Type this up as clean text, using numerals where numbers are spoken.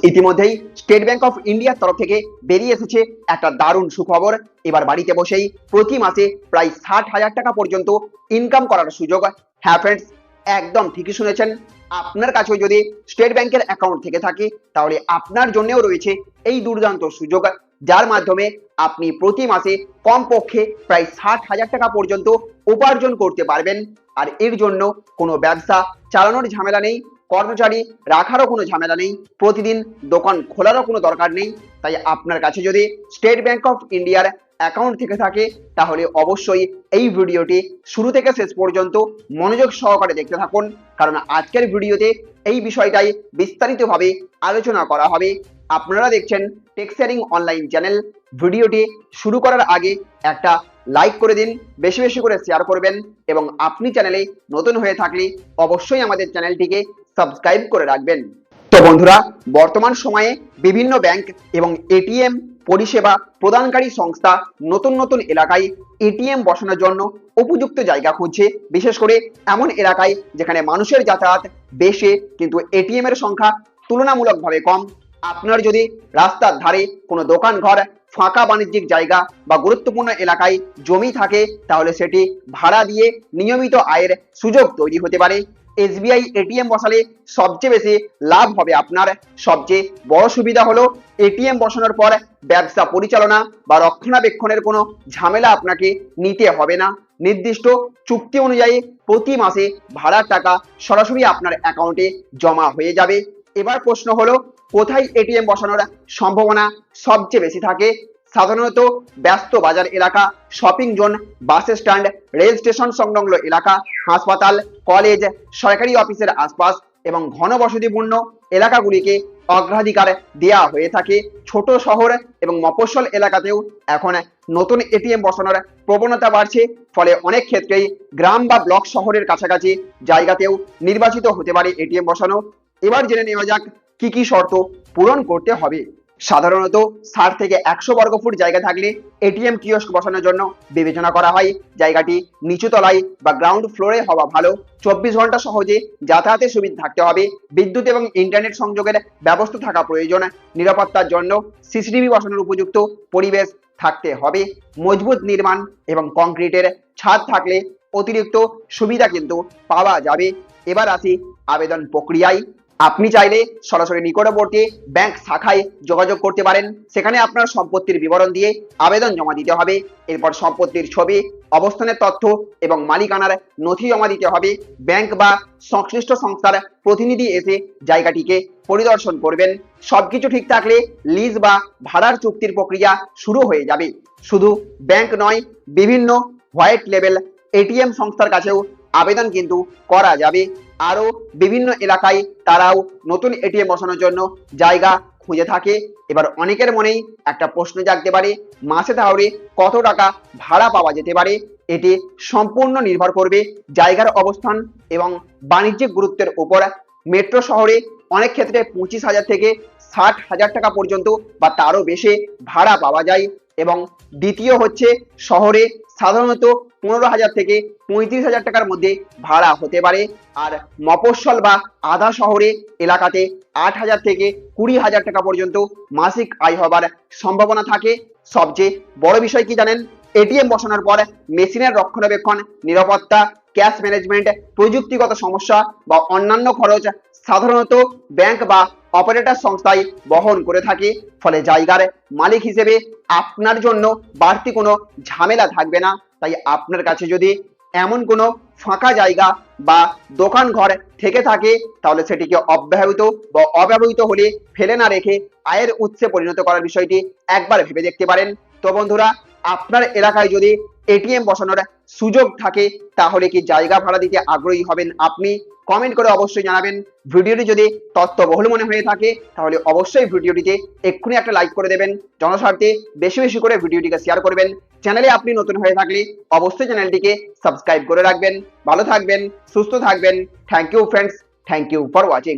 ইতিমধ্যেই state bank of ইন্ডিয়ার তরফ থেকে বেরিয়ে এসেছে একটা দারুণ সুখবর। এবার বাড়িতে বসেই প্রতি মাসে প্রায় 60,000 টাকা পর্যন্ত ইনকাম করার সুযোগ। হ্যাঁ ফ্রেন্ডস, একদম ঠিকই শুনেছেন। আপনার কাছেও যদি স্টেট ব্যাংকের অ্যাকাউন্ট থেকে থাকে তাহলে আপনার জন্যও রয়েছে এই দুর্দান্ত সুযোগ, যার মাধ্যমে আপনি প্রতি মাসে কমপক্ষে প্রায় 60,000 টাকা পর্যন্ত উপার্জন করতে পারবেন। আর এর জন্য কোনো ব্যবসা চালানোর ঝামেলা নেই, কর্মচারী রাখারও কোনো ঝামেলা নেই, প্রতিদিন দোকান খোলারও কোনো দরকার নেই। তাই আপনার কাছে যদি স্টেট ব্যাংক অফ ইন্ডিয়ার অ্যাকাউন্ট থেকে থাকে তাহলে অবশ্যই এই ভিডিওটি শুরু থেকে শেষ পর্যন্ত মনোযোগ সহকারে দেখতে থাকুন, কারণ আজকের ভিডিওতে এই বিষয়টাই বিস্তারিতভাবে আলোচনা করা হবে। আপনারা দেখছেন টেক শেয়ারিং অনলাইন চ্যানেল। ভিডিওটি শুরু করার আগে একটা লাইক করে দিন, বেশি বেশি করে শেয়ার করবেন, এবং আপনি চ্যানেলে নতুন হয়ে থাকলে অবশ্যই আমাদের চ্যানেলটিকে সাবস্ক্রাইব করে রাখবেন। তো বন্ধুরা, বর্তমান সময়ে বিভিন্ন ব্যাংক এবং এটিএম পরিষেবা প্রদানকারী সংস্থা নতুন নতুন এলাকায় এটিএম বসানোর জন্য উপযুক্ত জায়গা খুঁজছে, বিশেষ করে এমন এলাকায় যেখানে মানুষের যাতায়াত বেশি কিন্তু এটিএম এর সংখ্যা তুলনামূলকভাবে কম। আপনার যদি রাস্তার ধারে কোনো দোকান ঘর, ফাঁকা বাণিজ্যিক জায়গা বা গুরুত্বপূর্ণ এলাকায় জমি থাকে তাহলে সেটি ভাড়া দিয়ে নিয়মিত আয়ের সুযোগ তৈরি হতে পারে। এসবিআই এটিএম বসালে সবচেয়ে বেশি লাভ হবে আপনার। সবচেয়ে বড় সুবিধা হলো এটিএম বসানোর পর ব্যবসা পরিচালনা বা রক্ষণাবেক্ষণের কোনো ঝামেলা আপনাকে নিতে হবে না। নির্দিষ্ট চুক্তি অনুযায়ী প্রতি মাসে ভাড়ার টাকা সরাসরি আপনার অ্যাকাউন্টে জমা হয়ে যাবে। এবার প্রশ্ন হলো, কোথায় এটিএম বসানোর সম্ভাবনা সবচেয়ে বেশি থাকে? সাধারণত ব্যস্ত বাজার এলাকা, shopping zone, bus stand, rail station সংলগ্ন এলাকা, হাসপাতাল, কলেজ, সরকারি অফিসের আশপাশ এবং ঘনবসতিপূর্ণ এলাকাগুলিকে অগ্রাধিকার দেওয়া হয়ে থাকে। ছোট শহর এবং মফস্বল এলাকাতেও এখন নতুন এটিএম বসানোর প্রবণতা বাড়ছে, ফলে অনেক ক্ষেত্রেই গ্রাম বা ব্লক শহরের কাছাকাছি জায়গাতেও নির্বাচিত হতে পারে এটিএম বসানো। এবার জেনে নেওয়া যাক কি কি শর্ত পূরণ করতে হবে। সাধারণত 60 থেকে 100 বর্গফুট জায়গা থাকলে এটিএম কিওস্ক বসানোর জন্য বিবেচনা করা হয়। জায়গাটি নিচু তলায় বা গ্রাউন্ড ফ্লোরে হওয়া ভালো। 24 ঘন্টা সহজে যাতায়াতের সুবিধা থাকতে হবে। বিদ্যুৎ এবং ইন্টারনেট সংযোগের ব্যবস্থা থাকা প্রয়োজন। নিরাপত্তার জন্য সিসিটিভি বসানোর উপযুক্ত পরিবেশ থাকতে হবে। মজবুত নির্মাণ এবং কংক্রিটের ছাদ থাকলে অতিরিক্ত সুবিধা কিন্তু পাওয়া যাবে। এবার আসি আবেদন প্রক্রিয়ায়। আপনি চাইলে সরাসরি নিকটবর্তী ব্যাংক শাখায় যোগাযোগ করতে পারেন। সেখানে আপনার সম্পত্তির বিবরণ দিয়ে আবেদন জমা দিতে হবে। এরপর সম্পত্তির ছবি, অবস্থানের তথ্য এবং মালিকানার নথি জমা দিতে হবে। ব্যাংক বা সংশ্লিষ্ট সংস্থার প্রতিনিধি এসে জায়গাটিকে পরিদর্শন করবেন। সবকিছু ঠিক থাকলে লিজ বা ভাড়ার চুক্তির প্রক্রিয়া শুরু হয়ে যাবে। শুধু ব্যাংক নয়, বিভিন্ন হোয়াইট লেভেল এটিএম সংস্থার কাছেও আবেদন কিন্তু করা যাবে। আরো বিভিন্ন এলাকায় তারাও নতুন এটিএম বসানোর জন্য জায়গা খুঁজে থাকে। এবার অনেকের মনেই একটা প্রশ্ন জাগতে পারে, মাসে তাহলে কত টাকা ভাড়া পাওয়া যেতে পারে? এটি সম্পূর্ণ নির্ভর করবে জায়গার অবস্থান এবং বাণিজ্যিক গুরুত্বের উপর। মেট্রো শহরে অনেক ক্ষেত্রে 25,000 থেকে 60,000 টাকা পর্যন্ত বা তারও বেশি ভাড়া পাওয়া যায়, এবং দ্বিতীয় হচ্ছে শহরে সাধারণত 15,000 থেকে 35,000 টাকার মধ্যে ভাড়া হতে পারে। আর মফস্বল বা আধা শহরে এলাকাতে 8,000 থেকে 20,000 টাকা পর্যন্ত মাসিক আয় হবার সম্ভাবনা থাকে। সবচেয়ে বড় বিষয় কি জানেন? এটিএম বসানোর পর মেশিনের রক্ষণাবেক্ষণ, নিরাপত্তা, ক্যাশ ম্যানেজমেন্ট, প্রযুক্তিগত সমস্যা বা অন্যান্য খরচ সাধারণত ব্যাংক বা অপারেটর সংস্থায় বহন করে থাকে। ফলে জায়গার মালিক হিসেবে আপনার জন্য বাড়তি কোনো ঝামেলা থাকবে না। তাই আপনার কাছে যদি এমন কোনো ফাঁকা জায়গা বা দোকান ঘর থেকে থাকে তাহলে সেটিকে অব্যাহত বা অব্যবহৃত হলে ফেলে না রেখে আয়ের উৎসে পরিণত করার বিষয়টি একবার ভেবে দেখতে পারেন। তো বন্ধুরা, আপনার এলাকায় যদি এটিএম বসানোর সুযোগ থাকে তাহলে কি জায়গা ভাড়া দিতে আগ্রহী হবেন আপনি? কমেন্ট করে অবশ্যই জানাবেন। ভিডিওটি যদি তথ্যবহুল মনে হয়ে থাকে তাহলে অবশ্যই ভিডিওটিতে এক্ষুনি একটা লাইক করে দেবেন। জনস্বার্থে বেশি বেশি করে ভিডিওটিকে শেয়ার করবেন। চ্যানেলে আপনি নতুন হয়ে থাকলে অবশ্যই চ্যানেলটিকে সাবস্ক্রাইব করে রাখবেন। ভালো থাকবেন, সুস্থ থাকবেন। Thank you friends, thank you for watching.